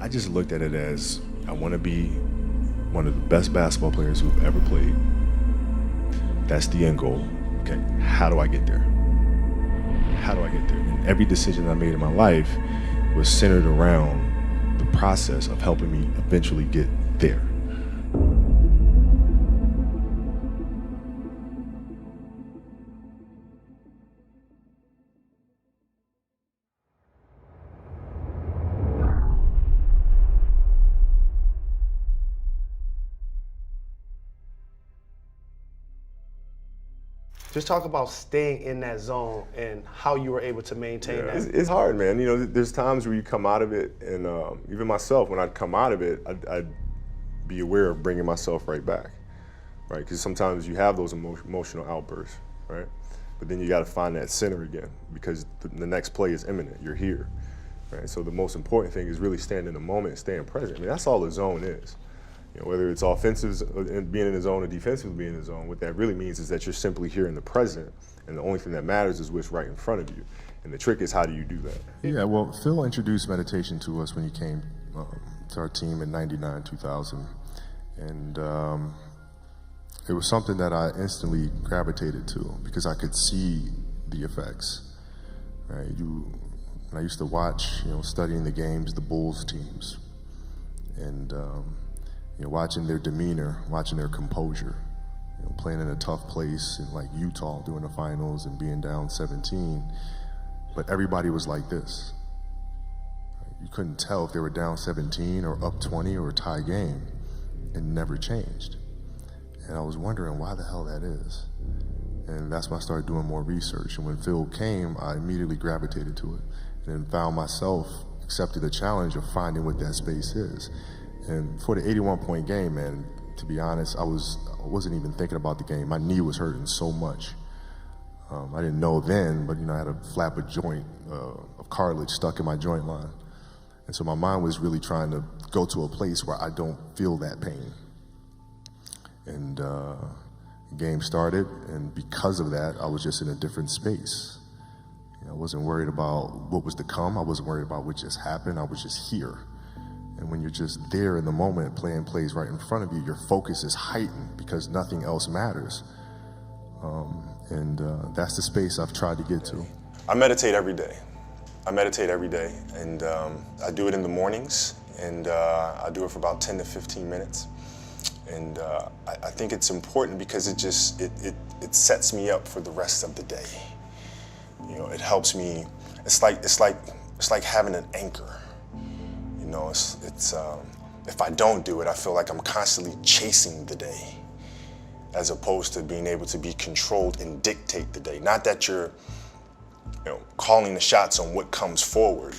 I just looked at it as I want to be one of the best basketball players who've ever played. That's the end goal. Okay, how do I get there? How do I get there? And every decision I made in my life was centered around the process of helping me eventually get there. Just talk about staying in that zone and how you were able to maintain that. It's hard, man. You know, there's times where you come out of it, and even myself, when I'd come out of it, I'd be aware of bringing myself right back, right? Because sometimes you have those emotional outbursts, right? But then you got to find that center again, because the next play is imminent. You're here, right? So the most important thing is really staying in the moment and staying present. I mean, that's all the zone is. You know, whether it's offensive and being in the zone or defensive being in the zone, what that really means is that you're simply here in the present, and the only thing that matters is what's right in front of you. And the trick is, how do you do that? Yeah, well, Phil introduced meditation to us when he came to our team in '99, 2000. And it was something that I instantly gravitated to because I could see the effects. Right? I used to watch, studying the games, the Bulls teams, and watching their demeanor, watching their composure, playing in a tough place in like Utah doing the finals and being down 17, but everybody was like this. You couldn't tell if they were down 17 or up 20 or a tie game. It never changed. And I was wondering why the hell that is. And that's when I started doing more research. And when Phil came, I immediately gravitated to it and then found myself accepted the challenge of finding what that space is. And for the 81-point game, man, to be honest, I wasn't even thinking about the game. My knee was hurting so much. I didn't know then, but I had a flap of joint of cartilage stuck in my joint line. And so my mind was really trying to go to a place where I don't feel that pain. And the game started, and because of that, I was just in a different space. I wasn't worried about what was to come. I wasn't worried about what just happened. I was just here. And when you're just there in the moment, playing plays right in front of you, your focus is heightened because nothing else matters. That's the space I've tried to get to. I meditate every day. And I do it in the mornings, and I do it for about 10 to 15 minutes. And I think it's important because it sets me up for the rest of the day. It helps me. It's like having an anchor. If I don't do it, I feel like I'm constantly chasing the day, as opposed to being able to be controlled and dictate the day. Not that you're, calling the shots on what comes forward,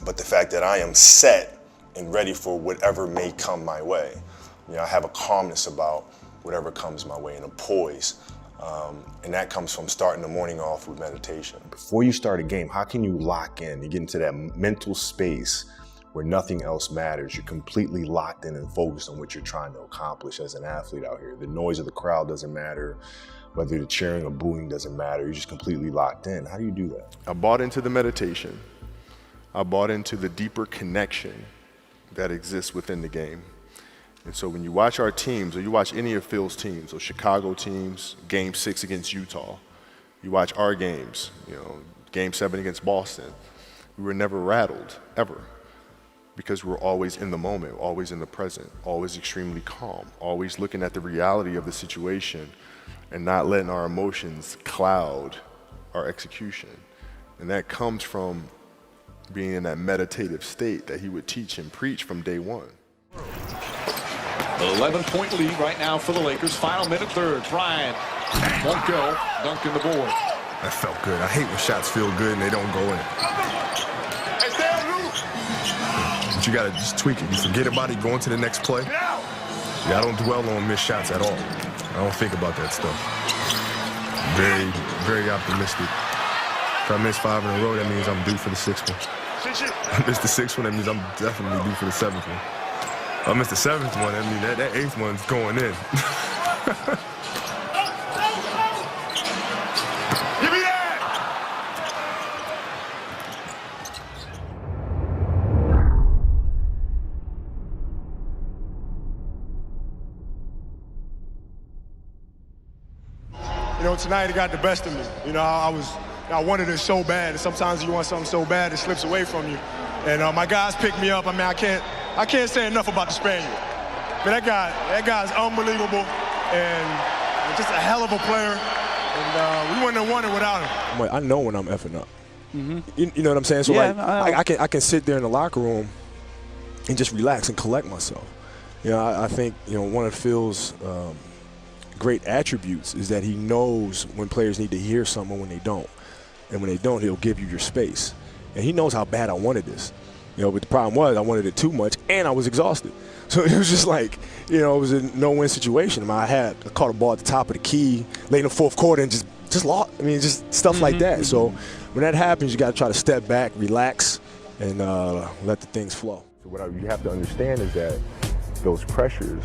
but the fact that I am set and ready for whatever may come my way. I have a calmness about whatever comes my way and a poise. And that comes from starting the morning off with meditation. Before you start a game, how can you lock in and get into that mental space where nothing else matters? You're completely locked in and focused on what you're trying to accomplish as an athlete out here. The noise of the crowd doesn't matter. Whether the cheering or booing doesn't matter. You're just completely locked in. How do you do that? I bought into the meditation. I bought into the deeper connection that exists within the game. And so when you watch our teams, or you watch any of Phil's teams, or Chicago teams, Game 6 against Utah, you watch our games, Game 7 against Boston, we were never rattled, ever. Because we're always in the moment, always in the present, always extremely calm, always looking at the reality of the situation and not letting our emotions cloud our execution. And that comes from being in that meditative state that he would teach and preach from day one. 11-point lead right now for the Lakers. Final minute, third. Bryant won't go. Dunking the board. That felt good. I hate when shots feel good and they don't go in. But you gotta just tweak it. You forget about it, go into the next play. Yeah, I don't dwell on missed shots at all. I don't think about that stuff. Very, very optimistic. If I miss 5 in a row, that means I'm due for the 6th one. If I miss the 6th one, that means I'm definitely due for the 7th one. If I miss the 7th one, that means that 8th one's going in. Give me that! tonight it got the best of me. You know, I wanted it so bad, and sometimes you want something so bad it slips away from you. And my guys picked me up. I mean, I can't say enough about the Spaniard. But that guy's unbelievable, and just a hell of a player. And we wouldn't have won it without him. I know when I'm effing up. You know what I'm saying? So Yeah, I can sit there in the locker room and just relax and collect myself. You know, I think, you know, one of Phil's great attributes is that he knows when players need to hear something and when they don't. And when they don't, he'll give you your space. And he knows how bad I wanted this. You know, but the problem was I wanted it too much and I was exhausted. So it was just like, you know, it was a no-win situation. I caught a ball at the top of the key late in the fourth quarter and just lost. I mean, just stuff like that. So when that happens, you got to try to step back, relax, and let the things flow. So what you have to understand is that those pressures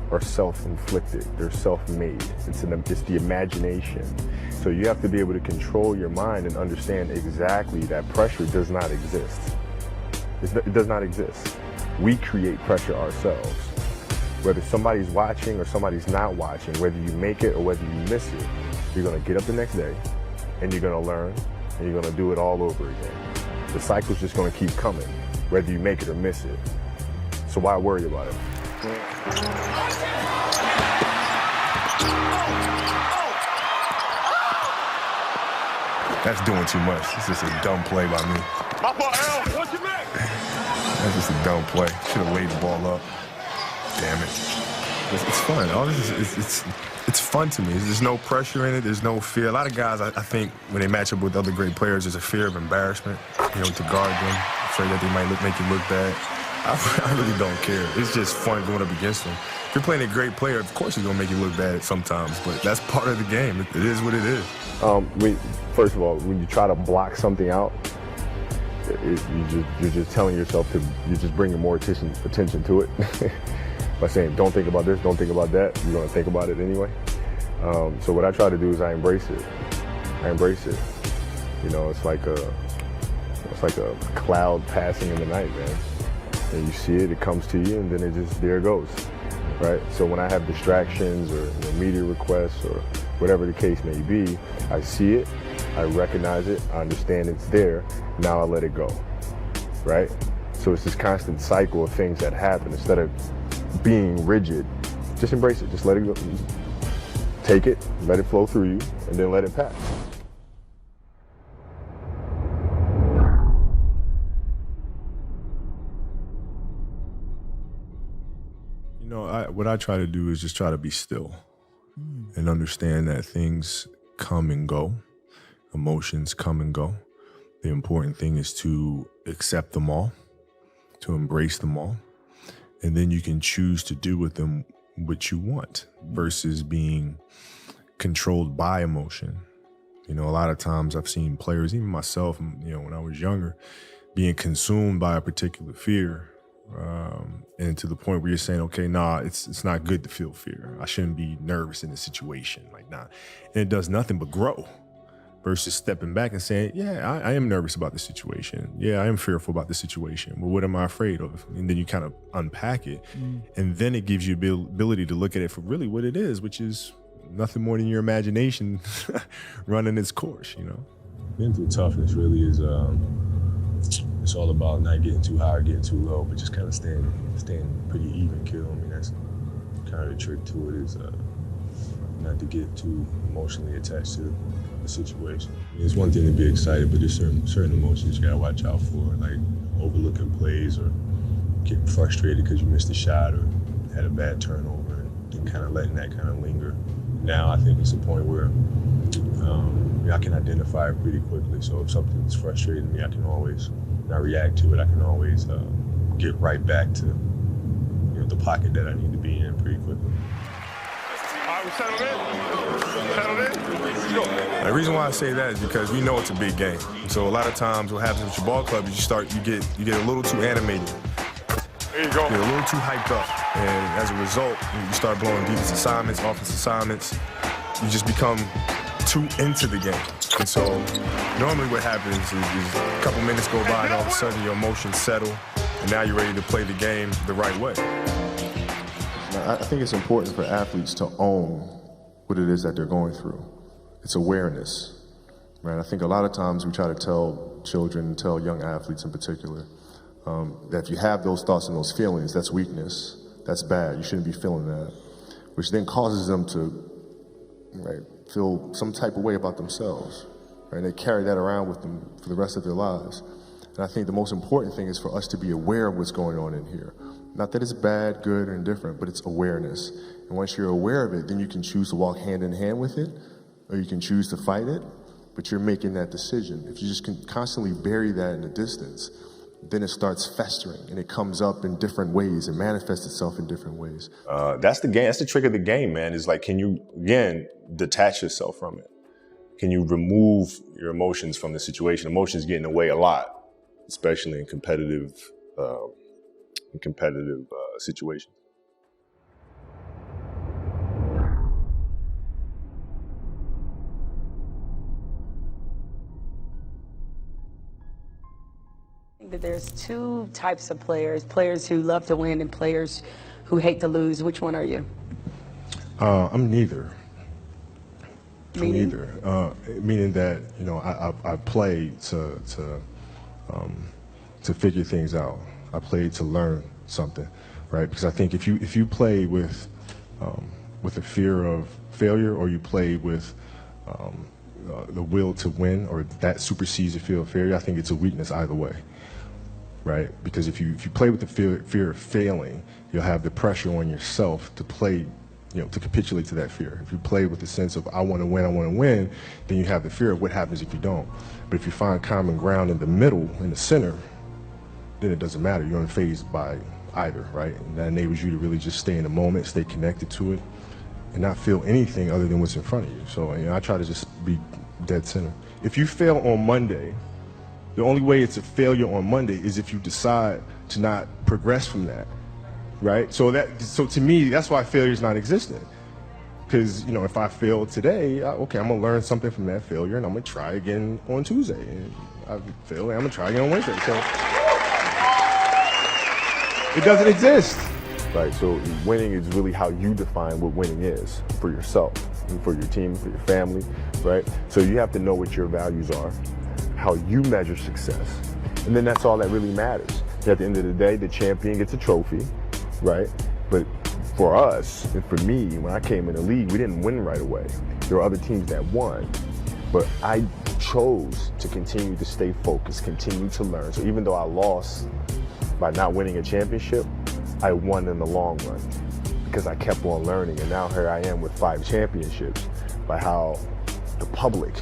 are self-inflicted. They're self-made. It's the imagination. So you have to be able to control your mind and understand exactly that pressure does not exist. It does not exist. We create pressure ourselves. Whether somebody's watching or somebody's not watching, whether you make it or whether you miss it, you're gonna get up the next day and you're gonna learn and you're gonna do it all over again. The cycle's just gonna keep coming, whether you make it or miss it. So why worry about it? That's doing too much. It's just a dumb play by me. My fault, Al. What you make? That's just a dumb play. Should have laid the ball up. Damn it. It's fun. All this is, it's fun to me. There's no pressure in it. There's no fear. A lot of guys, I think, when they match up with other great players, there's a fear of embarrassment, you know, to guard them, afraid that they might make you look bad. I really don't care. It's just fun going up against them. If you're playing a great player, of course he's going to make you look bad sometimes, but that's part of the game. It is what it is. First of all, when you try to block something out, you're just telling yourself you're just bringing more attention to it. By saying, don't think about this, don't think about that, you're going to think about it anyway. So what I try to do is I embrace it. You know, it's like a cloud passing in the night, man. And you see it, it comes to you, and then there it goes, right? So when I have distractions or media requests or whatever the case may be, I see it, I recognize it, I understand it's there, now I let it go, right? So it's this constant cycle of things that happen. Instead of being rigid, just embrace it, just let it go. Take it, let it flow through you, and then let it pass. You know, what I try to do is just try to be still and understand that things come and go, emotions come and go. The important thing is to accept them all, to embrace them all, and then you can choose to do with them what you want versus being controlled by emotion. You know, a lot of times I've seen players, even myself, you know, when I was younger, being consumed by a particular fear. And to the point where you're saying, okay, nah, it's not good to feel fear. I shouldn't be nervous in a situation like that. And it does nothing but grow versus stepping back and saying, yeah, I am nervous about the situation. Yeah, I am fearful about the situation. But what am I afraid of? And then you kind of unpack it. And then it gives you the ability to look at it for really what it is, which is nothing more than your imagination running its course, you know? Mental toughness really is, it's all about not getting too high or getting too low, but just kind of staying pretty even keel. I mean, that's kind of the trick to it, is not to get too emotionally attached to the situation. I mean, it's one thing to be excited, but there's certain emotions you gotta watch out for, like overlooking plays or getting frustrated because you missed a shot or had a bad turnover, and kind of letting that kind of linger. Now I think it's a point where I can identify it pretty quickly. So if something's frustrating me, I can always not react to it. I can always get right back to the pocket that I need to be in pretty quickly. All right, we settled in. Settled in. The reason why I say that is because we know it's a big game. So a lot of times what happens with your ball club is you get a little too animated. There you go. You get a little too hyped up. And as a result, you start blowing defensive assignments, offensive assignments. You just become too into the game. And so normally what happens is a couple minutes go by and all of a sudden your emotions settle and now you're ready to play the game the right way. I think it's important for athletes to own what it is that they're going through. It's awareness, right? I think a lot of times we try to tell children, tell young athletes in particular, that if you have those thoughts and those feelings, that's weakness, that's bad, you shouldn't be feeling that, which then causes them to, right, feel some type of way about themselves, right? And they carry that around with them for the rest of their lives. And I think the most important thing is for us to be aware of what's going on in here. Not that it's bad, good, or indifferent, but it's awareness. And once you're aware of it, then you can choose to walk hand in hand with it, or you can choose to fight it, but you're making that decision. If you just can constantly bury that in the distance, then it starts festering and it comes up in different ways and manifests itself in different ways. That's the game. That's the trick of the game, man. Is like, can you, again, detach yourself from it? Can you remove your emotions from the situation? Emotions get in the way a lot, especially in competitive situations. That there's two types of players who love to win and players who hate to lose. Which one are you? I'm neither. Meaning? Meaning that, you know, I play to figure things out. I play to learn something, right? Because I think if you play with a fear of failure, or you play with the will to win, or that supersedes the fear of failure, I think it's a weakness either way. Right? Because if you play with the fear of failing, you'll have the pressure on yourself to play, you know, to capitulate to that fear. If you play with the sense of I want to win, then you have the fear of what happens if you don't. But if you find common ground in the middle, in the center, then it doesn't matter. You're unfazed by either, right? And that enables you to really just stay in the moment, stay connected to it, and not feel anything other than what's in front of you. So, you know, I try to just be dead center. If you fail on Monday, the only way it's a failure on Monday is if you decide to not progress from that, right? So to me, that's why failure is not existent. Because, you know, if I fail today, okay, I'm gonna learn something from that failure, and I'm gonna try again on Tuesday. And I fail, and I'm gonna try again on Wednesday. So it doesn't exist. Right, so winning is really how you define what winning is for yourself, and for your team, for your family, right? So you have to know what your values are, how you measure success, and then that's all that really matters. At the end of the day, the champion gets a trophy, right? But for us, and for me, when I came in the league, we didn't win right away. There were other teams that won, but I chose to continue to stay focused, continue to learn. So even though I lost by not winning a championship, I won in the long run because I kept on learning. And now here I am with 5 championships by how the public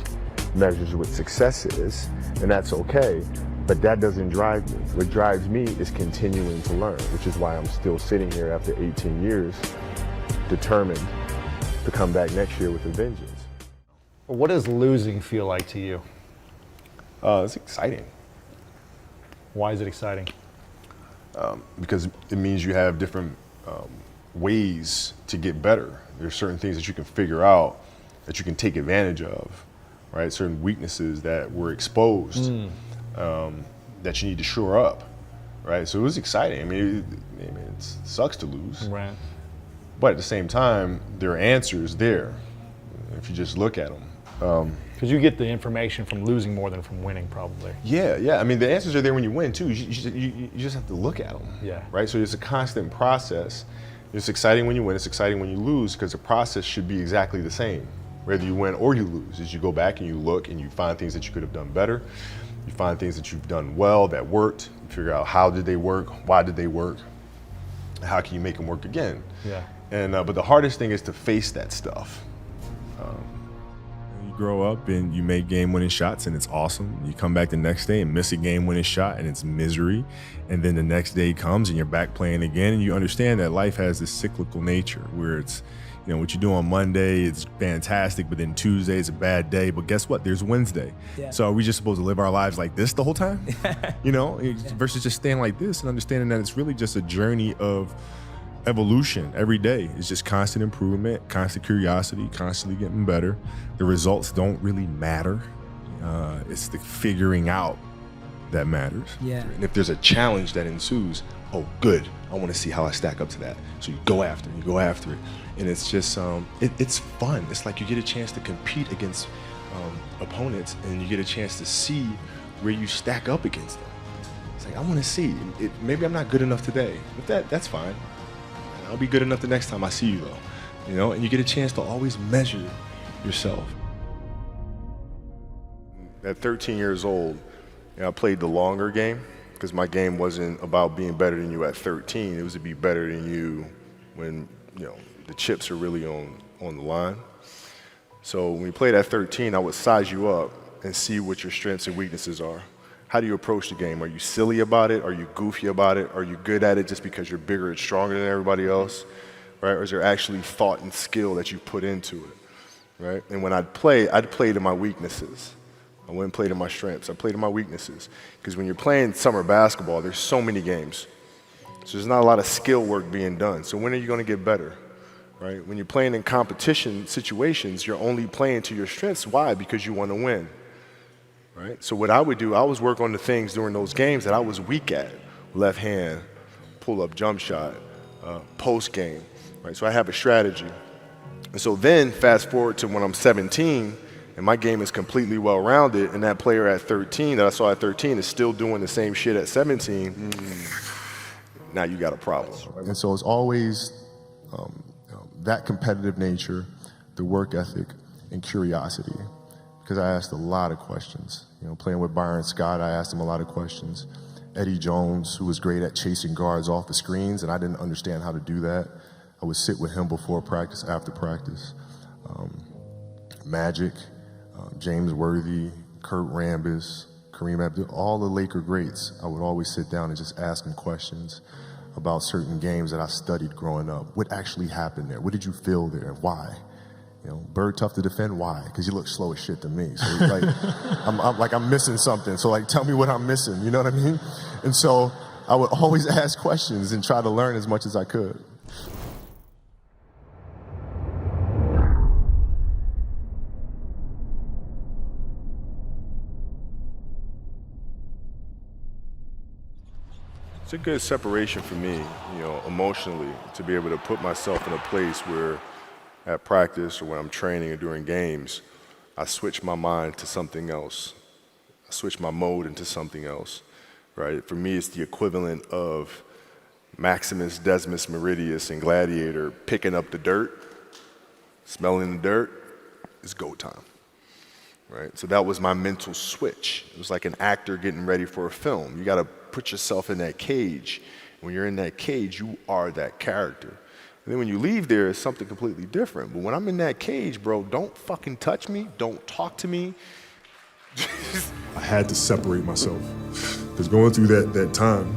measures what success is, and that's okay, but that doesn't drive me. What drives me is continuing to learn, which is why I'm still sitting here after 18 years, determined to come back next year with a vengeance. What does losing feel like to you? It's exciting. Why is it exciting? Because it means you have different ways to get better. There's certain things that you can figure out, that you can take advantage of, right? Certain weaknesses that were exposed that you need to shore up, right? So it was exciting. I mean, it sucks to lose. Right. But at the same time, there are answers there if you just look at them. Because you get the information from losing more than from winning, probably. Yeah. I mean, the answers are there when you win, too. You just have to look at them, Yeah. right? So it's a constant process. It's exciting when you win. It's exciting when you lose, because the process should be exactly the same, whether you win or you lose. As you go back and you look and you find things that you could have done better. You find things that you've done well that worked. You figure out how did they work, why did they work, how can you make them work again? Yeah. And but the hardest thing is to face that stuff. You grow up and you make game-winning shots, and it's awesome. You come back the next day and miss a game-winning shot, and it's misery. And then the next day comes and you're back playing again, and you understand that life has this cyclical nature where it's, you know, what you do on Monday, it's fantastic, but then Tuesday is a bad day. But guess what? There's Wednesday. Yeah. So are we just supposed to live our lives like this the whole time? You know, versus just staying like this and understanding that it's really just a journey of evolution. Every day is just constant improvement, constant curiosity, constantly getting better. The results don't really matter. It's the figuring out that matters. Yeah. And if there's a challenge that ensues, oh, good, I want to see how I stack up to that. So you go after it, and it's just it's fun. It's like you get a chance to compete against opponents, and you get a chance to see where you stack up against them. It's like, I want to see. Maybe I'm not good enough today, but that's fine. I'll be good enough the next time I see you, though. You know, and you get a chance to always measure yourself. At 13 years old, I played the longer game because my game wasn't about being better than you at 13. It was to be better than you when, the chips are really on the line. So when we played at 13, I would size you up and see what your strengths and weaknesses are. How do you approach the game? Are you silly about it? Are you goofy about it? Are you good at it just because you're bigger and stronger than everybody else? Right? Or is there actually thought and skill that you put into it? Right? And when I'd play to my weaknesses. I wouldn't play to my strengths. I played to my weaknesses. Because when you're playing summer basketball, there's so many games. So there's not a lot of skill work being done. So when are you going to get better? Right? When you're playing in competition situations, you're only playing to your strengths. Why? Because you want to win. Right? So what I would do, I was work on the things during those games that I was weak at. Left hand, pull-up jump shot, post game. Right? So I have a strategy. And so then fast forward to when I'm 17, and my game is completely well-rounded, and that player at 13 that I saw at 13 is still doing the same shit at 17, now you got a problem. And so it's always that competitive nature, the work ethic, and curiosity. Because I asked a lot of questions. Playing with Bryant Scott, I asked him a lot of questions. Eddie Jones, who was great at chasing guards off the screens, and I didn't understand how to do that. I would sit with him before practice, after practice. Magic, James Worthy, Kurt Rambis, Kareem Abdul, all the Laker greats. I would always sit down and just ask them questions about certain games that I studied growing up. What actually happened there? What did you feel there? Why? Bird tough to defend. Why? Because you look slow as shit to me. So I'm missing something. So tell me what I'm missing. You know what I mean? And so I would always ask questions and try to learn as much as I could. It's a good separation for me, emotionally, to be able to put myself in a place where at practice or when I'm training or during games, I switch my mind to something else. I switch my mode into something else, right? For me, it's the equivalent of Maximus Decimus Meridius in Gladiator picking up the dirt, smelling the dirt. It's go time, right? So that was my mental switch. It was like an actor getting ready for a film. You got to put yourself in that cage. When you're in that cage, you are that character. And then when you leave there, it's something completely different. But when I'm in that cage, bro, don't fucking touch me. Don't talk to me. I had to separate myself. Because going through that time,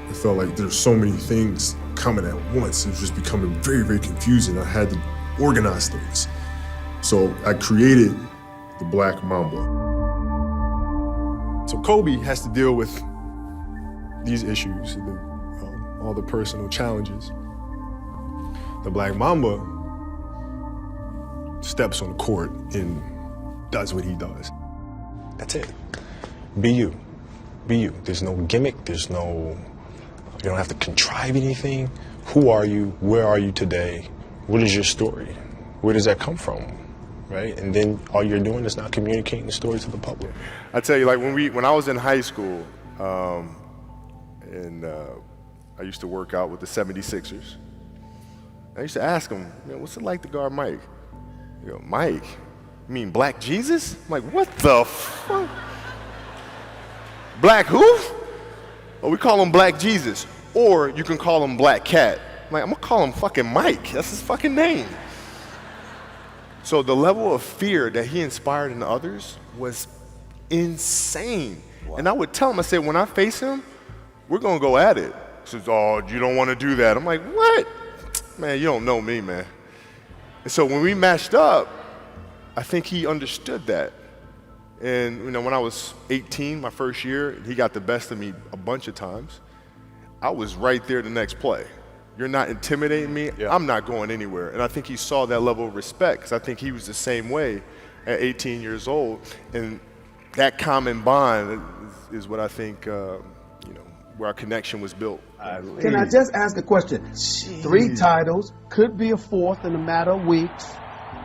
it felt like there's so many things coming at once. It was just becoming very, very confusing. I had to organize things. So I created the Black Mamba. So Kobe has to deal with these issues, all the personal challenges. The Black Mamba steps on the court and does what he does. That's it. Be you. Be you. There's no gimmick. You don't have to contrive anything. Who are you? Where are you today? What is your story? Where does that come from? Right? And then all you're doing is not communicating the story to the public. I tell you, when I was in high school, and I used to work out with the 76ers. I used to ask them, what's it like to guard Mike? Mike? You mean Black Jesus? I'm like, what the fuck? Black who? Oh, we call him Black Jesus. Or you can call him Black Cat. I'm like, I'm gonna call him fucking Mike. That's his fucking name. So the level of fear that he inspired in others was insane. Wow. And I would tell him, I said, when I face him, we're gonna go at it. He says, oh, you don't wanna do that. I'm like, what? Man, you don't know me, man. And so when we matched up, I think he understood that. And when I was 18, my first year, he got the best of me a bunch of times. I was right there the next play. You're not intimidating me, yeah. I'm not going anywhere. And I think he saw that level of respect, because I think he was the same way at 18 years old. And that common bond is what I think, where our connection was built. Can I just ask a question? Jeez. 3 titles, could be a 4th in a matter of weeks.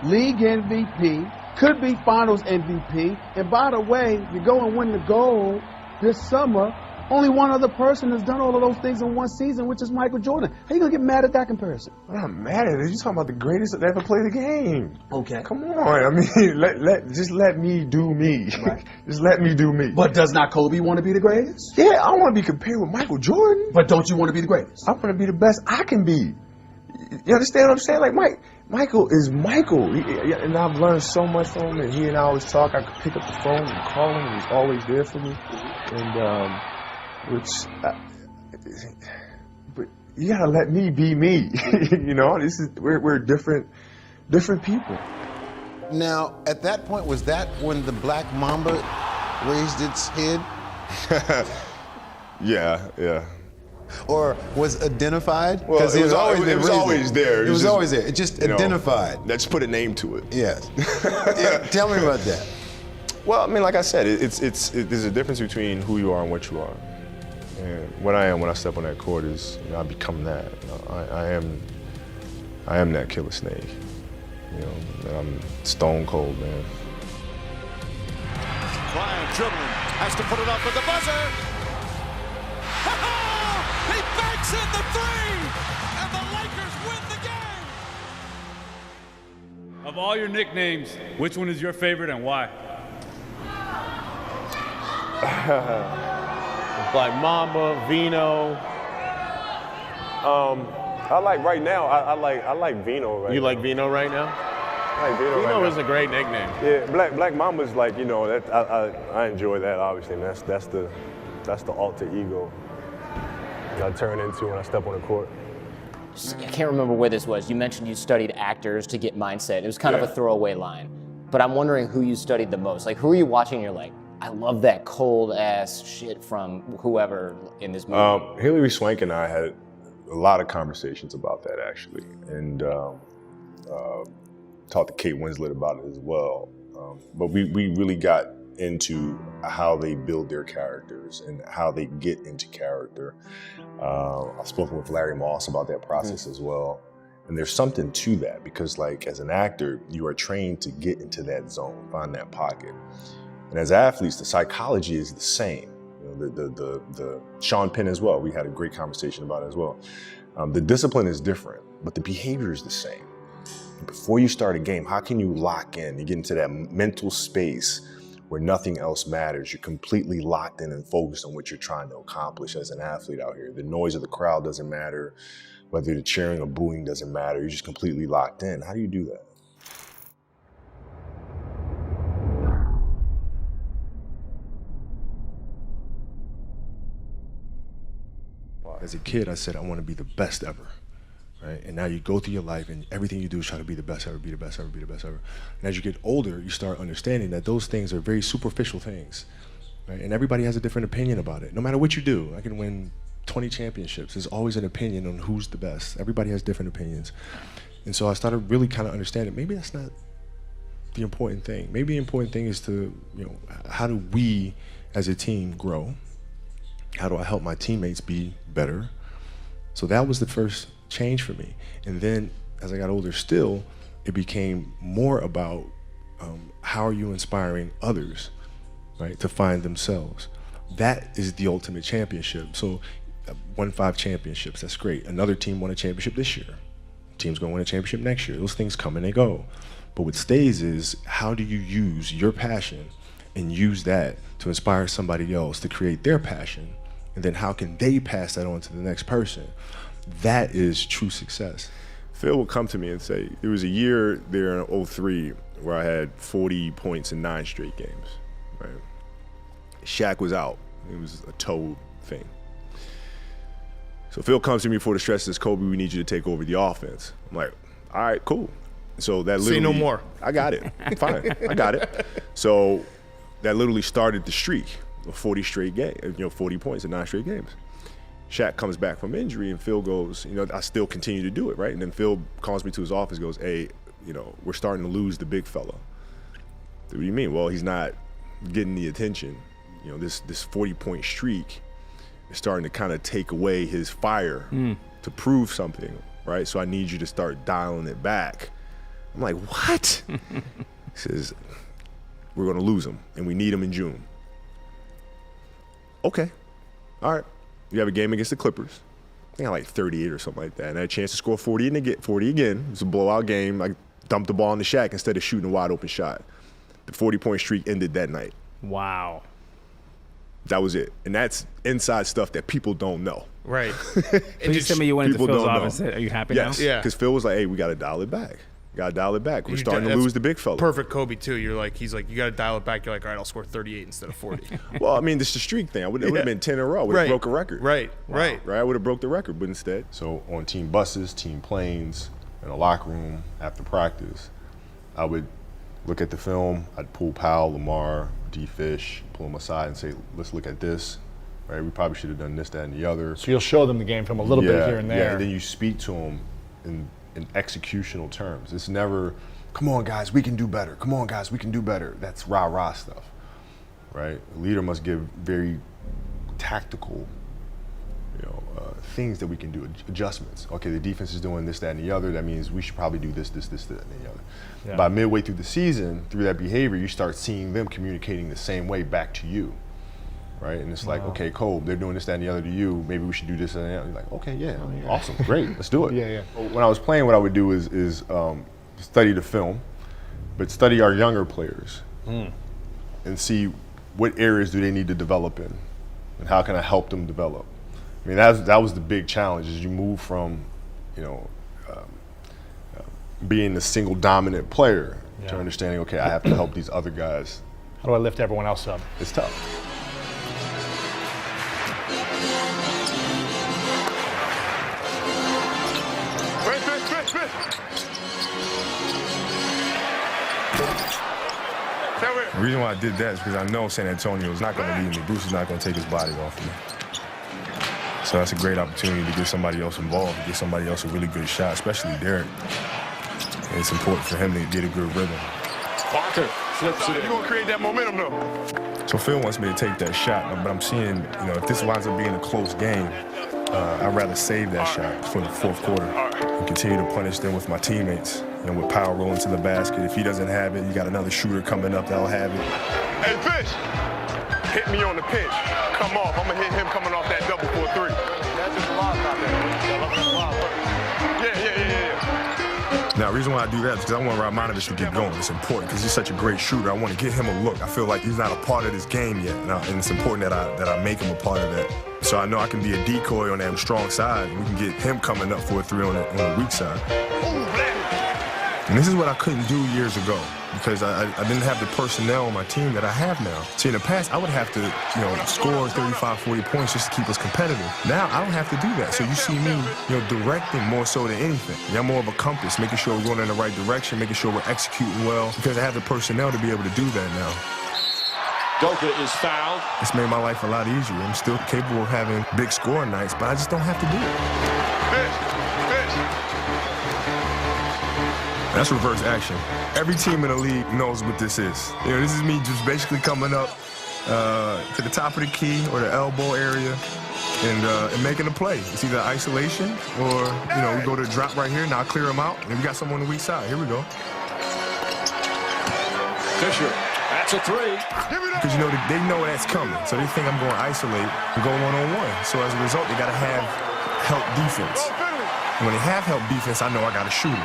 League MVP, could be Finals MVP. And by the way, you go and win the gold this summer. Only one other person has done all of those things in one season, which is Michael Jordan. How you gonna get mad at that comparison? I'm not mad at it. You're talking about the greatest that ever played the game. Okay. Come on. I mean, just let me do me. Right. Just let me do me. But does not Kobe want to be the greatest? Yeah, I want to be compared with Michael Jordan. But don't you want to be the greatest? I want to be the best I can be. You understand what I'm saying? Like, Michael is Michael. And I've learned so much from him. And he and I always talk. I could pick up the phone and call him, and he's always there for me. And, but you gotta let me be me. You know, we're different people. Now, at that point, was that when the Black Mamba raised its head? Yeah. Or was identified? Well, it was always there. It was always there. It just identified. Let's put a name to it. Yes. Tell me about that. Well, I mean, like I said, there's a difference between who you are and what you are. And what I am when I step on that court is, I become that. I am that killer snake. I'm stone cold, man. Bryant dribbling, has to put it up with the buzzer. He banks in the 3, and the Lakers win the game. Of all your nicknames, which one is your favorite and why? Like Mamba, Vino. I like right now. I like Vino right now. You like Vino right now? I like Vino. Vino right is now. a great nickname. Yeah, Black Mamba's like, that I enjoy that obviously. And that's the alter ego that I turn into when I step on the court. I can't remember where this was. You mentioned you studied actors to get mindset. It was kind of a throwaway line, but I'm wondering who you studied the most. Like, who are you watching? And you're like, I love that cold ass shit from whoever in this movie. Hilary Swank and I had a lot of conversations about that actually, and talked to Kate Winslet about it as well. But we really got into how they build their characters and how they get into character. I've spoken with Larry Moss about that process as well. And there's something to that because, like, as an actor, you are trained to get into that zone, find that pocket. And as athletes, the psychology is the same. The Sean Penn as well, we had a great conversation about it as well. The discipline is different, but the behavior is the same. Before you start a game, how can you lock in? You get into that mental space where nothing else matters. You're completely locked in and focused on what you're trying to accomplish as an athlete out here. The noise of the crowd doesn't matter. Whether you're cheering or booing doesn't matter. You're just completely locked in. How do you do that? As a kid, I said, I want to be the best ever, right? And now you go through your life and everything you do is try to be the best ever, be the best ever, be the best ever. And as you get older, you start understanding that those things are very superficial things, right? And everybody has a different opinion about it. No matter what you do, I can win 20 championships. There's always an opinion on who's the best. Everybody has different opinions. And so I started really kind of understanding, maybe that's not the important thing. Maybe the important thing is to, how do we as a team grow? How do I help my teammates be better? So that was the first change for me. And then as I got older still, it became more about how are you inspiring others, right, to find themselves. That is the ultimate championship. So won 5 championships, that's great. Another team won a championship this year. Team's gonna win a championship next year. Those things come and they go. But what stays is how do you use your passion and use that to inspire somebody else to create their passion? And then how can they pass that on to the next person? That is true success. Phil would come to me and say, there was a year there in 03 where I had 40 points in 9 straight games, right? Shaq was out. It was a toe thing. So Phil comes to me before the stretch and says, Kobe, we need you to take over the offense. I'm like, all right, cool. So that literally— Say no more. I got it. Fine, I got it. So that literally started the streak. 40 straight games, 40 points in 9 straight games. Shaq comes back from injury and Phil goes, I still continue to do it, right? And then Phil calls me to his office, goes, hey, we're starting to lose the big fella. What do you mean? Well, he's not getting the attention. You know, this 40-point streak is starting to kind of take away his fire to prove something, right? So I need you to start dialing it back. I'm like, what? He says, we're going to lose him, and we need him in June. Okay, all right. You have a game against the Clippers. I think I like 38 or something like that. And I had a chance to score 40 and get 40 again. It was a blowout game. I dumped the ball in the shack instead of shooting a wide open shot. The 40-point streak ended that night. Wow. That was it. And that's inside stuff that people don't know. Right. So you sent me, you went into Phil's office and said, are you happy now? Yes. Yeah. Because Phil was like, hey, we got to dial it back. Got to dial it back. We're starting to lose the big fella. Perfect Kobe, too. He's like, you got to dial it back. You're like, all right, I'll score 38 instead of 40. Well, I mean, this is the streak thing. It would have been 10 in a row. I would have broke a record. Right. Right. I would have broke the record, but instead. So on team buses, team planes, in a locker room, after practice, I would look at the film. I'd pull Powell, Lamar, D-Fish, pull them aside and say, let's look at this. Right? We probably should have done this, that, and the other. So you'll show them the game from a little bit here and there. Yeah, and then you speak to them in executional terms. It's never, come on, guys, we can do better. Come on, guys, we can do better. That's rah-rah stuff, right? A leader must give very tactical, things that we can do, adjustments. Okay, the defense is doing this, that, and the other. That means we should probably do this, that, and the other. Yeah. By midway through the season, through that behavior, you start seeing them communicating the same way back to you, right? And it's like, okay, Cole, they're doing this, that, and the other to you. Maybe we should do this and that. You're like, okay, yeah, awesome, great, let's do it. Yeah. When I was playing, what I would do is study the film, but study our younger players and see what areas do they need to develop in, and how can I help them develop. I mean, that was the big challenge, is you move from, being the single dominant player to understanding, okay, I have to help these other guys. How do I lift everyone else up? It's tough. The reason why I did that is because I know San Antonio is not going to leave me. Bruce is not going to take his body off of me. So that's a great opportunity to get somebody else involved, get somebody else a really good shot, especially Derek. And it's important for him to get a good rhythm. Parker flips it. You're going to create that momentum, though. So Phil wants me to take that shot, but I'm seeing, if this winds up being a close game, I'd rather save that shot for the fourth quarter and continue to punish them with my teammates. And with Powell rolling to the basket, if he doesn't have it, you got another shooter coming up that'll have it. Hey, Fish, hit me on the pinch. Come off. I'm going to hit him coming off that double for a three. That's just a lob out there. Yeah. Now, the reason why I do that is because I want Radmanovich to get going. It's important because he's such a great shooter. I want to get him a look. I feel like he's not a part of this game yet, and it's important that I make him a part of that. So I know I can be a decoy on that strong side, and we can get him coming up for a three on the weak side. And this is what I couldn't do years ago because I didn't have the personnel on my team that I have now. See, in the past, I would have to, score 35, 40 points just to keep us competitive. Now, I don't have to do that. So you see me, directing more so than anything. I'm more of a compass, making sure we're going in the right direction, making sure we're executing well because I have the personnel to be able to do that now. Doka is fouled. It's made my life a lot easier. I'm still capable of having big scoring nights, but I just don't have to do it. That's reverse action. Every team in the league knows what this is. This is me just basically coming up to the top of the key or the elbow area and making a play. It's either isolation or, we go to the drop right here, now I clear them out, and we got someone on the weak side. Here we go. Fisher, that's a three. Because, they know that's coming, so they think I'm going to isolate and go one-on-one. So as a result, they got to have help defense. And when they have help defense, I know I got a shooter.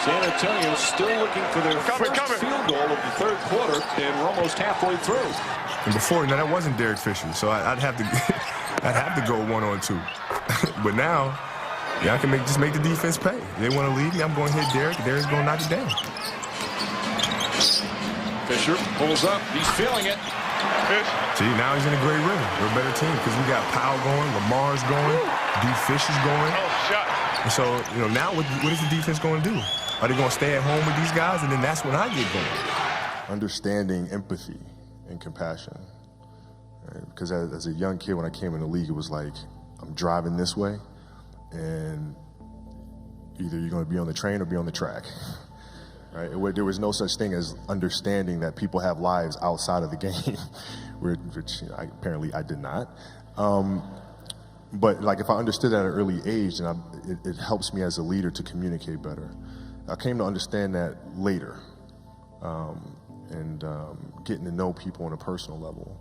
San Antonio still looking for their first field goal of the third quarter, and we're almost halfway through. And before, that wasn't Derek Fisher, so I'd have to go 1-on-2. But now, I can just make the defense pay. They want to leave me, I'm going to hit Derek. Derek's going to knock it down. Fisher pulls up. He's feeling it. See, now he's in a great rhythm. We're a better team because we got Powell going, Lamar's going, D-Fish is going. And so, now what is the defense going to do? Are they going to stay at home with these guys? And then that's when I get going. Understanding empathy and compassion. Right? Because as a young kid, when I came in the league, it was like, I'm driving this way, and either you're going to be on the train or be on the track. right? Where there was no such thing as understanding that people have lives outside of the game, which apparently I did not. But like if I understood that at an early age, then it helps me as a leader to communicate better. I came to understand that later, and getting to know people on a personal level.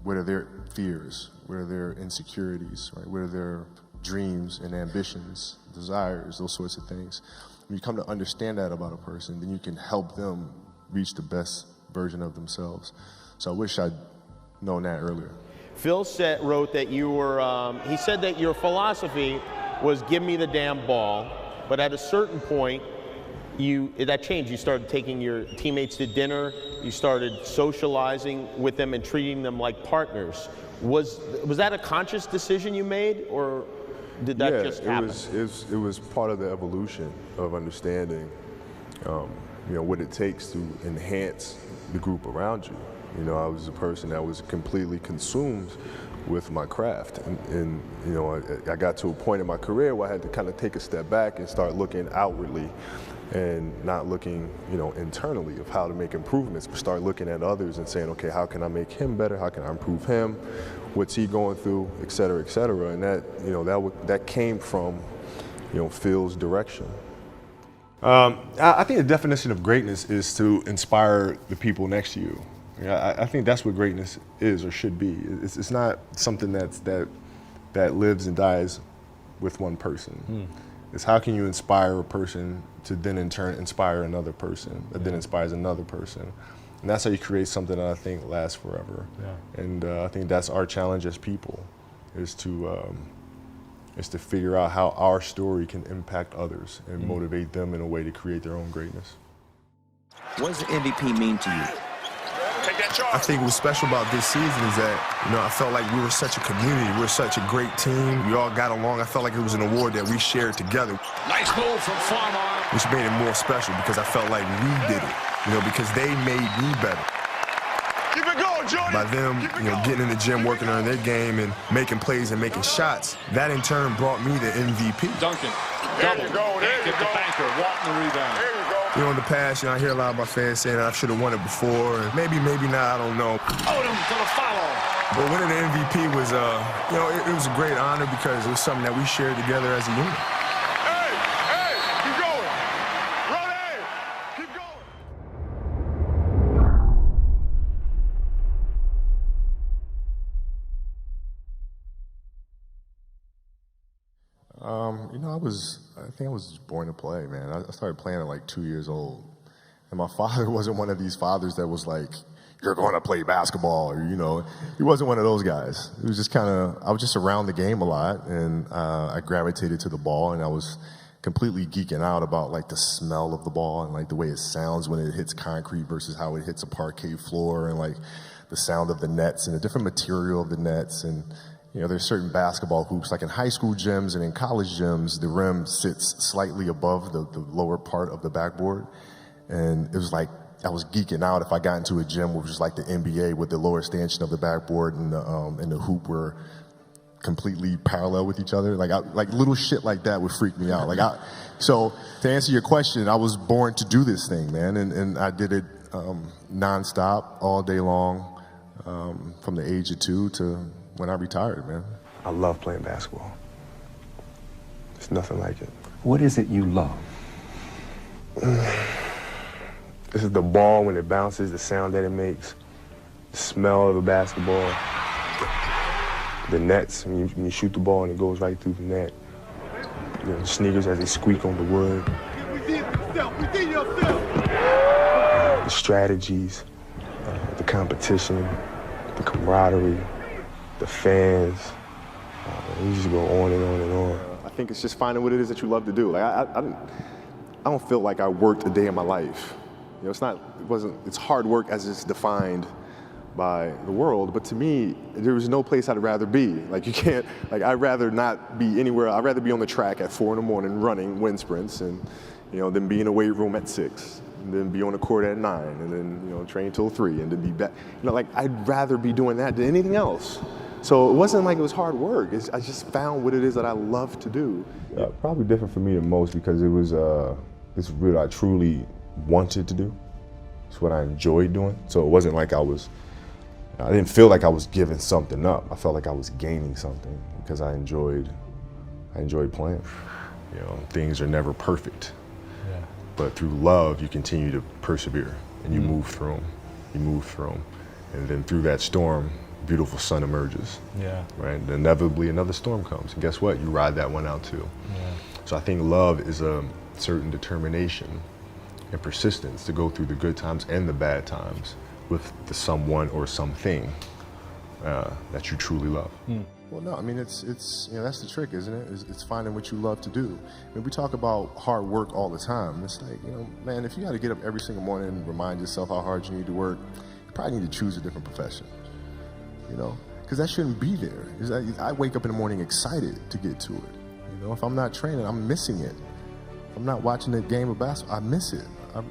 What are their fears? What are their insecurities? Right? What are their dreams and ambitions, desires, those sorts of things? When you come to understand that about a person, then you can help them reach the best version of themselves. So I wish I'd known that earlier. Phil wrote that you were, he said that your philosophy was give me the damn ball, but at a certain point, that changed. You started taking your teammates to dinner, you started socializing with them and treating them like partners. Was that a conscious decision you made, or did that just happen? It was part of the evolution of understanding, what it takes to enhance the group around you. I was a person that was completely consumed with my craft, and I got to a point in my career where I had to kind of take a step back and start looking outwardly, and not looking, internally of how to make improvements, but start looking at others and saying, okay, how can I make him better? How can I improve him? What's he going through, et cetera, et cetera. And that came from, Phil's direction. I think the definition of greatness is to inspire the people next to you. I think that's what greatness is or should be. It's not something that lives and dies with one person. It's how can you inspire a person to then in turn inspire another person that then inspires another person. And that's how you create something that I think lasts forever. Yeah. And I think that's our challenge as people, is to figure out how our story can impact others and motivate them in a way to create their own greatness. What does the MVP mean to you? I think what's special about this season is that, I felt like we were such a community. We were such a great team. We all got along. I felt like it was an award that we shared together. Nice move from Farmer. Which made it more special because I felt like we did it, because they made me better. Keep it going, Jordan. By them, getting in the gym, working on their game and making plays and making shots, that in turn brought me the MVP. Duncan, double. Get the banker, walking the rebound. In the past, I hear a lot about fans saying that I should have won it before. Maybe not, I don't know. Odom for the follow. But winning the MVP was, it was a great honor because it was something that we shared together as a unit. Hey, keep going. Run, keep going. I think I was just born to play, man. I started playing at like 2 years old. And my father wasn't one of these fathers that was like, you're going to play basketball, or, he wasn't one of those guys. It was just I was just around the game a lot, and I gravitated to the ball, and I was completely geeking out about like the smell of the ball and like the way it sounds when it hits concrete versus how it hits a parquet floor, and like the sound of the nets and the different material of the nets. And there's certain basketball hoops, like in high school gyms and in college gyms, the rim sits slightly above the lower part of the backboard. And it was like, I was geeking out if I got into a gym which was like the NBA with the lower stanchion of the backboard and the hoop were completely parallel with each other. Like little shit like that would freak me out. So to answer your question, I was born to do this thing, man. And I did it nonstop all day long from the age of 2 to when I retired, man. I love playing basketball. There's nothing like it. What is it you love? This is the ball when it bounces, the sound that it makes, the smell of the basketball, the nets when you shoot the ball and it goes right through the net, the sneakers as they squeak on the wood, the strategies, the competition, the camaraderie, the fans. You just go on and on and on. I think it's just finding what it is that you love to do. Like I don't feel like I worked a day in my life. It's hard work as it's defined by the world, but to me, there was no place I'd rather be. I'd rather not be anywhere. I'd rather be on the track at 4 a.m. running wind sprints and, then be in a weight room at 6, and then be on the court at 9, and then, train till 3, and then be back. I'd rather be doing that than anything else. So it wasn't like it was hard work. I just found what it is that I love to do. Probably different for me than most because it was This is what I truly wanted to do. It's what I enjoyed doing. So it wasn't like I didn't feel like I was giving something up. I felt like I was gaining something because I enjoyed playing. You know, things are never perfect. Yeah. But through love, you continue to persevere and you move through them. You move through them. And then through that storm, beautiful sun emerges. Yeah. Right? And inevitably another storm comes. And guess what? You ride that one out too. Yeah. So I think love is a certain determination and persistence to go through the good times and the bad times with the someone or something that you truly love. Well, no, I mean, it's you know, that's the trick, isn't it? It's finding what you love to do. I mean, we talk about hard work all the time. It's like, you know, man, if you got to get up every single morning and remind yourself how hard you need to work, you probably need to choose a different profession, you know? Because that shouldn't be there. I wake up in the morning excited to get to it. You know, if I'm not training, I'm missing it. If I'm not watching a game of basketball, I miss it.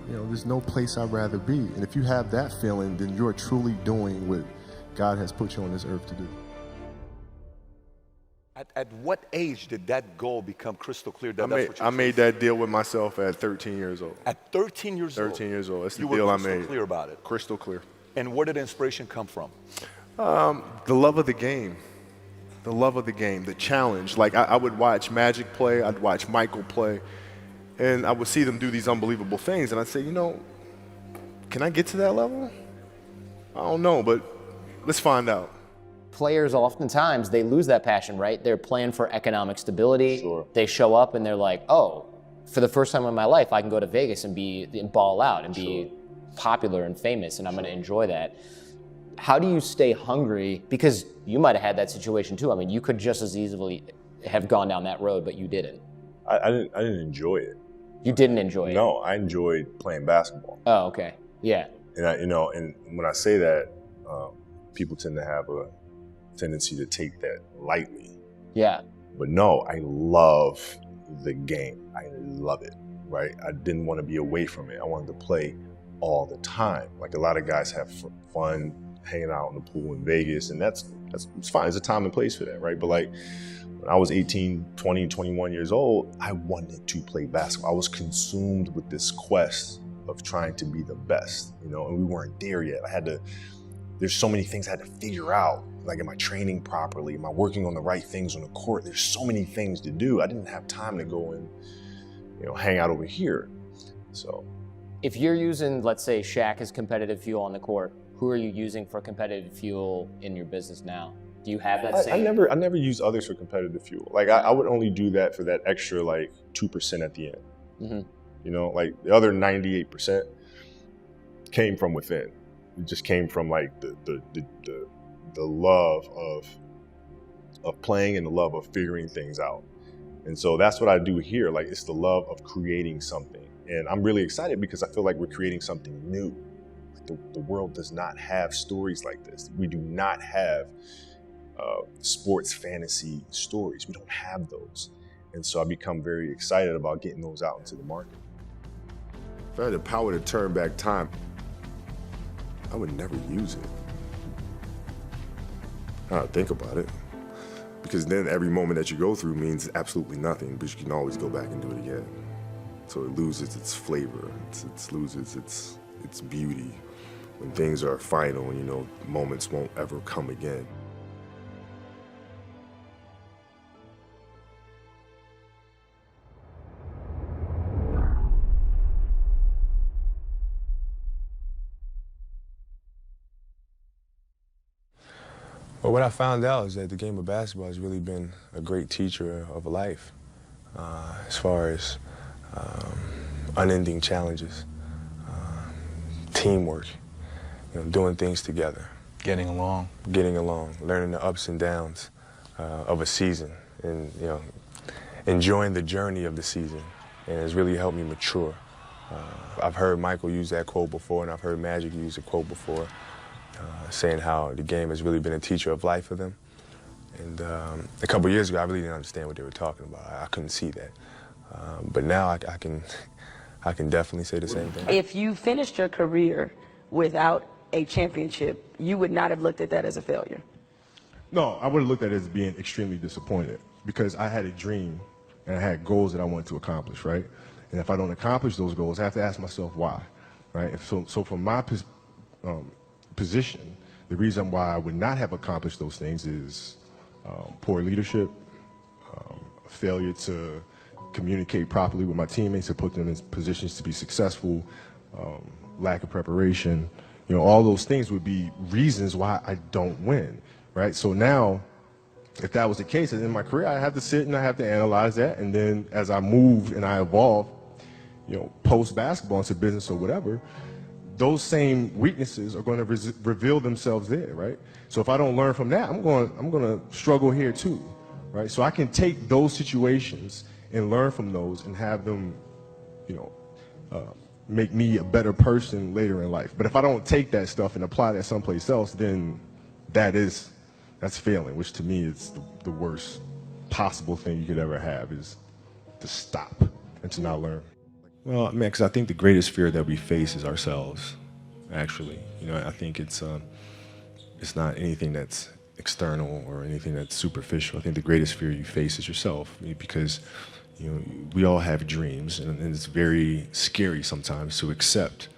You know, there's no place I'd rather be. And if you have that feeling, then you're truly doing what God has put you on this earth to do. At what age did that goal become crystal clear? I made that deal with myself at 13 years old. At 13 years old? 13 years old. That's the you deal were I made. crystal clear about it? Crystal clear. And where did inspiration come from? The love of the game. The love of the game, the challenge. Like, I would watch Magic play, I'd watch Michael play, and I would see them do these unbelievable things, and I'd say, you know, can I get to that level? I don't know, but let's find out. Players oftentimes, they lose that passion, right? They're playing for economic stability. Sure. They show up and they're like, oh, for the first time in my life, I can go to Vegas and ball out and be popular and famous, and I'm going to enjoy that. How do you stay hungry? Because you might have had that situation too. I mean, you could just as easily have gone down that road, but you didn't. I didn't enjoy it. You didn't enjoy it? No, I enjoyed playing basketball. Oh, okay. Yeah. And you know, and when I say that, people tend to have a tendency to take that lightly. Yeah. But no, I love the game. I love it, right? I didn't want to be away from it. I wanted to play all the time. Like, a lot of guys have fun hanging out in the pool in Vegas, and it's fine. There's a time and place for that, right? But like, when I was 18, 20, 21 years old, I wanted to play basketball. I was consumed with this quest of trying to be the best, you know, and we weren't there yet. There's so many things I had to figure out. Like, am I training properly? Am I working on the right things on the court? There's so many things to do. I didn't have time to go and, you know, hang out over here. So, if you're using, let's say, Shaq as competitive fuel on the court, who are you using for competitive fuel in your business now? Do you have that same? I never use others for competitive fuel. Like, I would only do that for that extra, like, 2% at the end. Mm-hmm. You know, like, the other 98% came from within. It just came from, like, the love of playing and the love of figuring things out. And so that's what I do here. Like, it's the love of creating something. And I'm really excited because I feel like we're creating something new. The world does not have stories like this. We do not have sports fantasy stories. We don't have those. And so I become very excited about getting those out into the market. If I had the power to turn back time, I would never use it. I don't think about it. Because then every moment that you go through means absolutely nothing, but you can always go back and do it again. So it loses its flavor, it loses its beauty. When things are final, you know, moments won't ever come again. Well, what I found out is that the game of basketball has really been a great teacher of life, as far as unending challenges, teamwork, you know, doing things together. Getting along, learning the ups and downs of a season, and, you know, enjoying the journey of the season. And it's really helped me mature. I've heard Michael use that quote before, and I've heard Magic use the quote before, saying how the game has really been a teacher of life for them. And a couple years ago, I really didn't understand what they were talking about. I couldn't see that. But now I can definitely say the same thing. If you finished your career without a championship, you would not have looked at that as a failure. No, I would have looked at it as being extremely disappointed because I had a dream and I had goals that I wanted to accomplish, right? And if I don't accomplish those goals, I have to ask myself why, right? So from my position, the reason why I would not have accomplished those things is poor leadership, failure to communicate properly with my teammates to put them in positions to be successful, lack of preparation. You know, all those things would be reasons why I don't win, right? So now, if that was the case, in my career, I have to sit and I have to analyze that. And then as I move and I evolve, you know, post basketball into business or whatever, those same weaknesses are going to reveal themselves there, right? So if I don't learn from that, I'm going to struggle here too, right? So I can take those situations and learn from those and have them, you know, make me a better person later in life. But if I don't take that stuff and apply that someplace else, then that's failing, which to me is the worst possible thing you could ever have, is to stop and to not learn. Well, I mean, because I think the greatest fear that we face is ourselves, actually. You know, I think it's not anything that's external or anything that's superficial. I think the greatest fear you face is yourself, because, you know, we all have dreams, and it's very scary sometimes to accept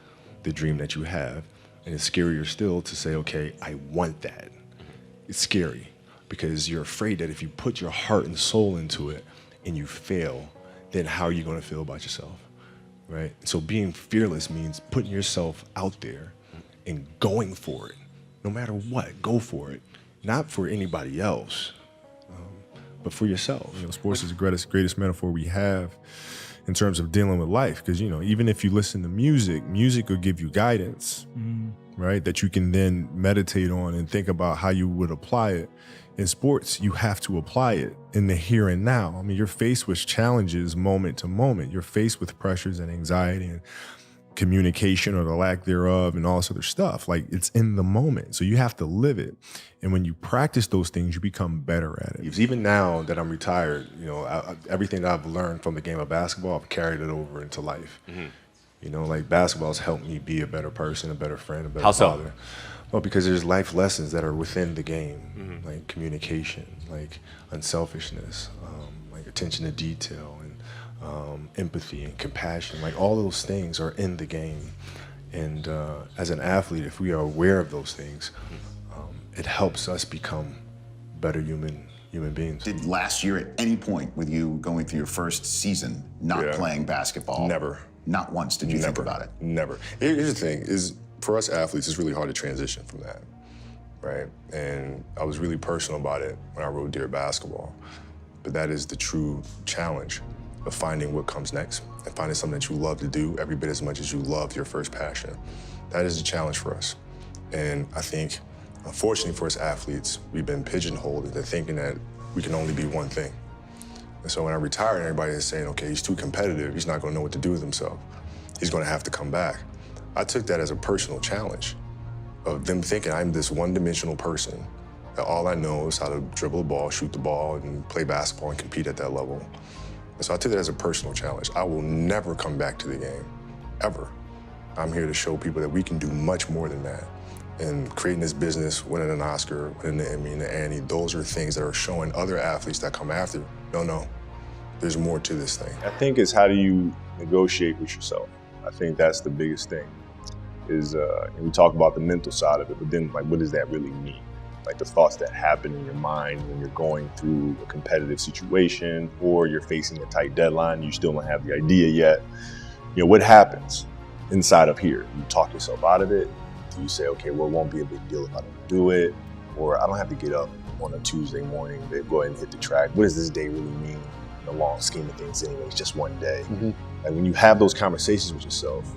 the dream that you have. And it's scarier still to say, okay, I want that. It's scary because you're afraid that if you put your heart and soul into it and you fail, then how are you going to feel about yourself? Right? So being fearless means putting yourself out there and going for it. No matter what, go for it. Not for anybody else, but for yourself. You know, sports is the greatest metaphor we have in terms of dealing with life. Because, you know, even if you listen to music will give you guidance, right? That you can then meditate on and think about how you would apply it. In sports, you have to apply it in the here and now. I mean, you're faced with challenges moment to moment. You're faced with pressures and anxiety and communication or the lack thereof and all this other stuff. Like, it's in the moment. So you have to live it. And when you practice those things, you become better at it. Even now that I'm retired, you know, everything that I've learned from the game of basketball, I've carried it over into life. You know, like, basketball's helped me be a better person, a better friend, a better father. Well, because there's life lessons that are within the game, like communication, like unselfishness, like attention to detail, and empathy and compassion. Like, all those things are in the game. And as an athlete, if we are aware of those things, it helps us become better human beings. Did last year at any point with you going through your first season not playing basketball? Never. Not once did you think about it? Never. Here's the thing, is for us athletes, it's really hard to transition from that, right? And I was really personal about it when I wrote Dear Basketball. But that is the true challenge of finding what comes next and finding something that you love to do every bit as much as you loved your first passion. That is the challenge for us. And I think, unfortunately for us athletes, we've been pigeonholed into thinking that we can only be one thing. And so when I retired, everybody is saying, okay, he's too competitive, he's not gonna know what to do with himself. He's gonna have to come back. I took that as a personal challenge of them thinking I'm this one-dimensional person, that all I know is how to dribble the ball, shoot the ball, and play basketball and compete at that level. And so I took it as a personal challenge. I will never come back to the game, ever. I'm here to show people that we can do much more than that. And creating this business, winning an Oscar, winning the Emmy and the Annie, those are things that are showing other athletes that come after, no, there's more to this thing. I think it's how do you negotiate with yourself. I think that's the biggest thing. Is and we talk about the mental side of it, but then, like, what does that really mean? Like, the thoughts that happen in your mind when you're going through a competitive situation or you're facing a tight deadline, you still don't have the idea yet. You know, what happens inside of here? You talk yourself out of it. Do you say, okay, well, it won't be a big deal if I don't do it, or I don't have to get up on a Tuesday morning to go ahead and hit the track. What does this day really mean in the long scheme of things anyway? It's just one day. And when you have those conversations with yourself,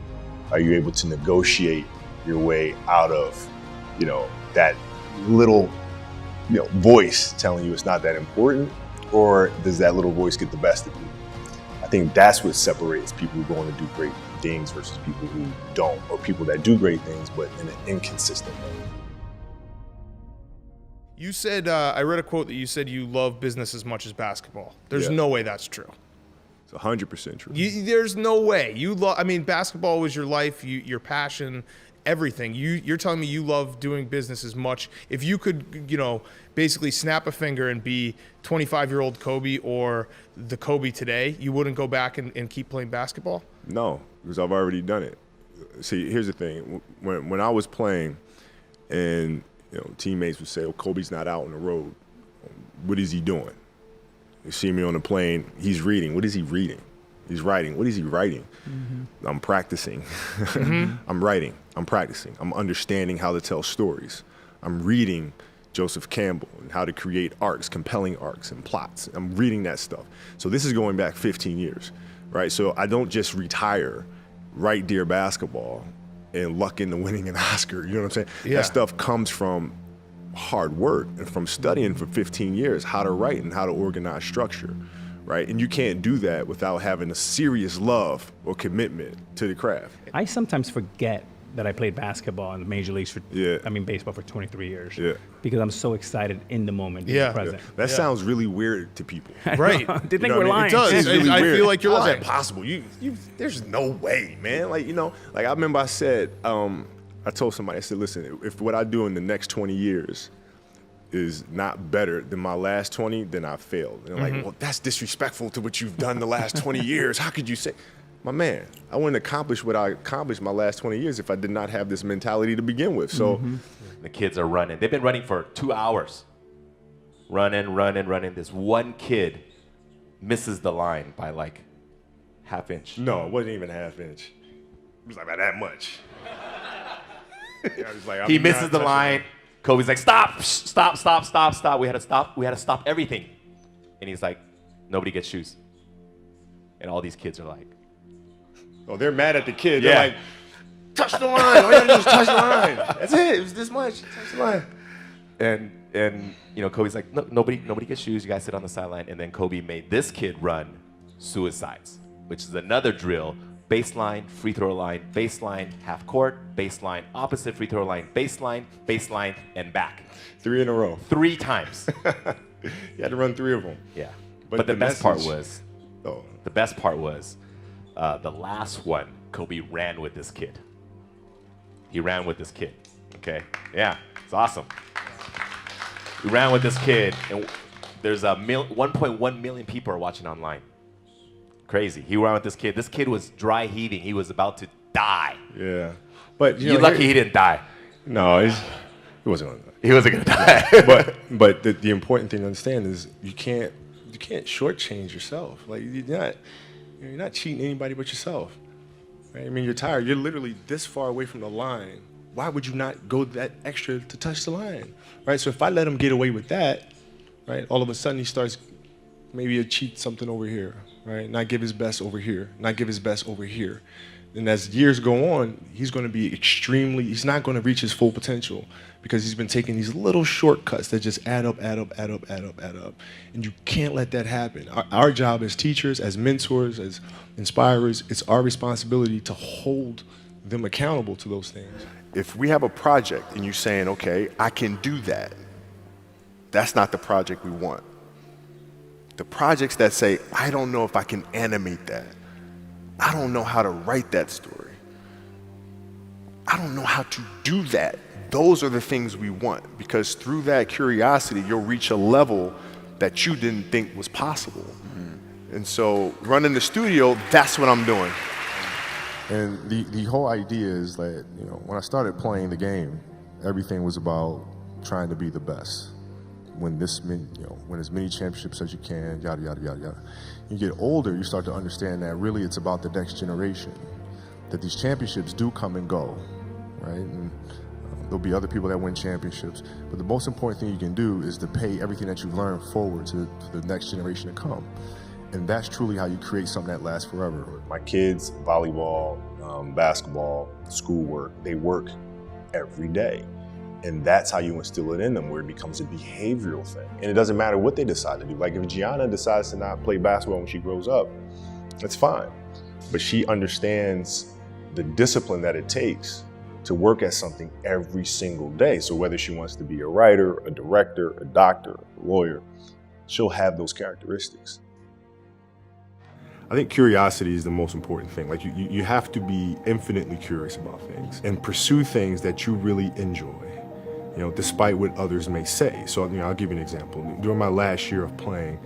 are you able to negotiate your way out of, you know, that little, you know, voice telling you it's not that important, or does that little voice get the best of you? I think that's what separates people who go on to do great things versus people who don't, or people that do great things but in an inconsistent way. You said, I read a quote that you said you love business as much as basketball. There's no way that's true. It's 100% true. There's no way. I mean, basketball was your life, your passion. everything. You're telling me you love doing business as much. If you could, basically snap a finger and be 25-year-old Kobe or the Kobe today, you wouldn't go back and keep playing basketball? No, because I've already done it. See, here's the thing. When I was playing and teammates would say, oh, Kobe's not out on the road. What is he doing? You see me on the plane, he's reading. What is he reading? He's writing. What is he writing? Mm-hmm. I'm practicing. Mm-hmm. I'm writing. I'm practicing. I'm understanding how to tell stories. I'm reading Joseph Campbell and how to create arcs, compelling arcs and plots. I'm reading that stuff. So this is going back 15 years, right? So I don't just retire, write Dear Basketball, and luck into winning an Oscar. You know what I'm saying? Yeah. That stuff comes from hard work and from studying for 15 years how to write and how to organize structure, right? And you can't do that without having a serious love or commitment to the craft. I sometimes forget that I played basketball in the major leagues baseball for 23 years. Yeah. Because I'm so excited in the moment, being present. That sounds really weird to people. Right. They think we're lying. It does. It's really I weird. feel like you're How lying. is that possible? There's no way, man. Like I remember I said, I told somebody, I said, listen, if what I do in the next 20 years is not better than my last 20, then I failed. And they're like, well, that's disrespectful to what you've done the last 20 years. How could you say? My man, I wouldn't accomplish what I accomplished my last 20 years if I did not have this mentality to begin with. So the kids are running. They've been running for 2 hours. Running. This one kid misses the line by like half inch. No, it wasn't even a half inch. It was like about that much. He misses the line. Kobe's like, stop. We had to stop everything. And he's like, nobody gets shoes. And all these kids are like, oh, they're mad at the kid. Yeah. They're like, touch the line. All you gotta do is touch the line. That's it. It was this much. Touch the line. And Kobe's like, no, nobody gets shoes. You guys sit on the sideline. And then Kobe made this kid run suicides, which is another drill. Baseline, free throw line, baseline, half court, baseline, opposite free throw line, baseline, and back. 3 in a row. 3 times. You had to run 3 of them. Yeah. But the best part was, the last one, Kobe ran with this kid. He ran with this kid. Okay. Yeah. It's awesome. He ran with this kid, and there's 1.1 million people are watching online. Crazy. He ran with this kid. This kid was dry heaving. He was about to die. Yeah. But you're lucky he didn't die. No, he wasn't gonna die. He wasn't gonna die. but the important thing to understand is you can't shortchange yourself. Like you're not cheating anybody but yourself. Right? I mean, you're tired. You're literally this far away from the line. Why would you not go that extra to touch the line? Right? So if I let him get away with that, right, all of a sudden he starts maybe to cheat something over here, right? Not give his best over here, not give his best over here. And as years go on, he's going to be he's not going to reach his full potential because he's been taking these little shortcuts that just add up. And you can't let that happen. Our job as teachers, as mentors, as inspirers, it's our responsibility to hold them accountable to those things. If we have a project and you're saying, okay, I can do that, that's not the project we want. The projects that say, I don't know if I can animate that. I don't know how to write that story. I don't know how to do that. Those are the things we want because through that curiosity, you'll reach a level that you didn't think was possible. Mm-hmm. And so running the studio, that's what I'm doing. And the whole idea is that, when I started playing the game, everything was about trying to be the best. Win as many championships as you can, yada, yada, yada, yada. You get older, you start to understand that really it's about the next generation, that these championships do come and go, right? And there'll be other people that win championships, but the most important thing you can do is to pay everything that you've learned forward to the next generation to come. And that's truly how you create something that lasts forever. My kids, volleyball, basketball, schoolwork, they work every day. And that's how you instill it in them, where it becomes a behavioral thing. And it doesn't matter what they decide to do. Like if Gianna decides to not play basketball when she grows up, that's fine. But she understands the discipline that it takes to work at something every single day. So whether she wants to be a writer, a director, a doctor, a lawyer, she'll have those characteristics. I think curiosity is the most important thing. Like you have to be infinitely curious about things and pursue things that you really enjoy, you know, despite what others may say. So, you know, I'll give you an example. During my last year of playing,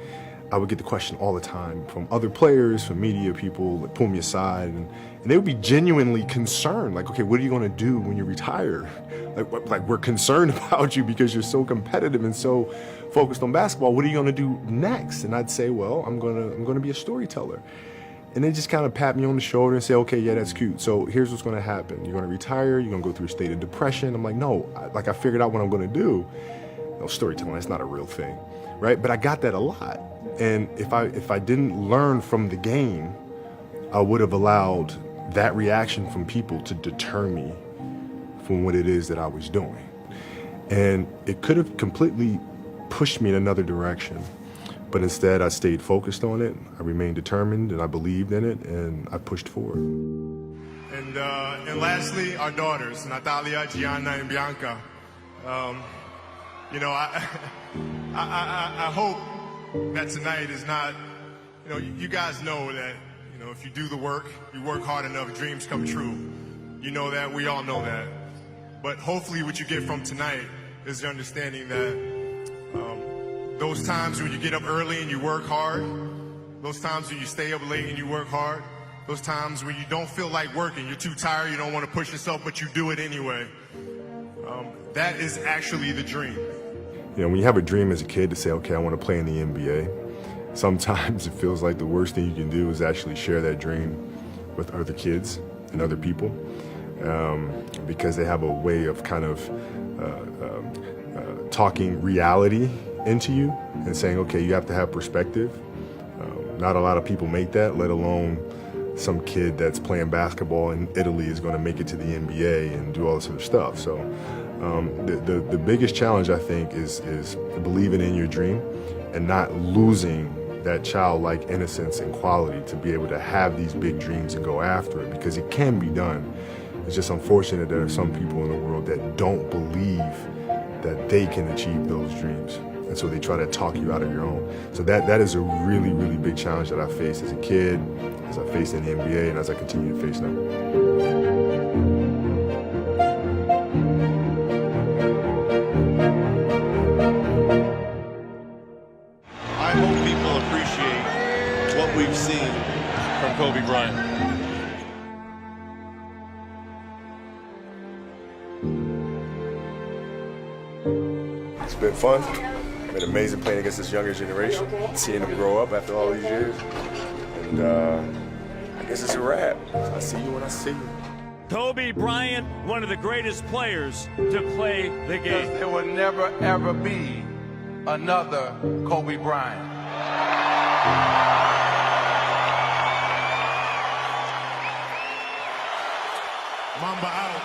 I would get the question all the time from other players, from media people that pull me aside, and they would be genuinely concerned. Like, okay, what are you going to do when you retire? Like we're concerned about you because you're so competitive and so focused on basketball. What are you going to do next? And I'd say, well, I'm going to be a storyteller. And they just kind of pat me on the shoulder and say, okay, yeah, that's cute. So here's what's going to happen. You're going to retire. You're going to go through a state of depression. I'm like, no, I figured out what I'm going to do. No, storytelling, that's not a real thing, right? But I got that a lot. And if I didn't learn from the game, I would have allowed that reaction from people to deter me from what it is that I was doing. And it could have completely pushed me in another direction. But instead, I stayed focused on it. I remained determined, and I believed in it, and I pushed forward. And lastly, our daughters, Natalia, Gianna, and Bianca. You know, I hope that tonight is not, you know, you guys know that, you know, if you do the work, you work hard enough, dreams come true. You know that, we all know that. But hopefully what you get from tonight is the understanding that those times when you get up early and you work hard, those times when you stay up late and you work hard, those times when you don't feel like working, you're too tired, you don't want to push yourself, but you do it anyway. That is actually the dream. You know, when you have a dream as a kid to say, okay, I want to play in the NBA, sometimes it feels like the worst thing you can do is actually share that dream with other kids and other people, because they have a way of kind of talking reality into you and saying, okay, you have to have perspective. Not a lot of people make that, let alone some kid that's playing basketball in Italy is going to make it to the NBA and do all this other stuff. So the biggest challenge, I think, is believing in your dream and not losing that childlike innocence and quality to be able to have these big dreams and go after it, because it can be done. It's just unfortunate there are some people in the world that don't believe that they can achieve those dreams. And so they try to talk you out of your own. So that is a really, really big challenge that I faced as a kid, as I faced in the NBA, and as I continue to face now. I hope people appreciate what we've seen from Kobe Bryant. It's been fun. It's been amazing playing against this younger generation, seeing them grow up after all these years. And I guess it's a wrap. I see you when I see you. Kobe Bryant, one of the greatest players to play the game. There will never, ever be another Kobe Bryant. Mamba out.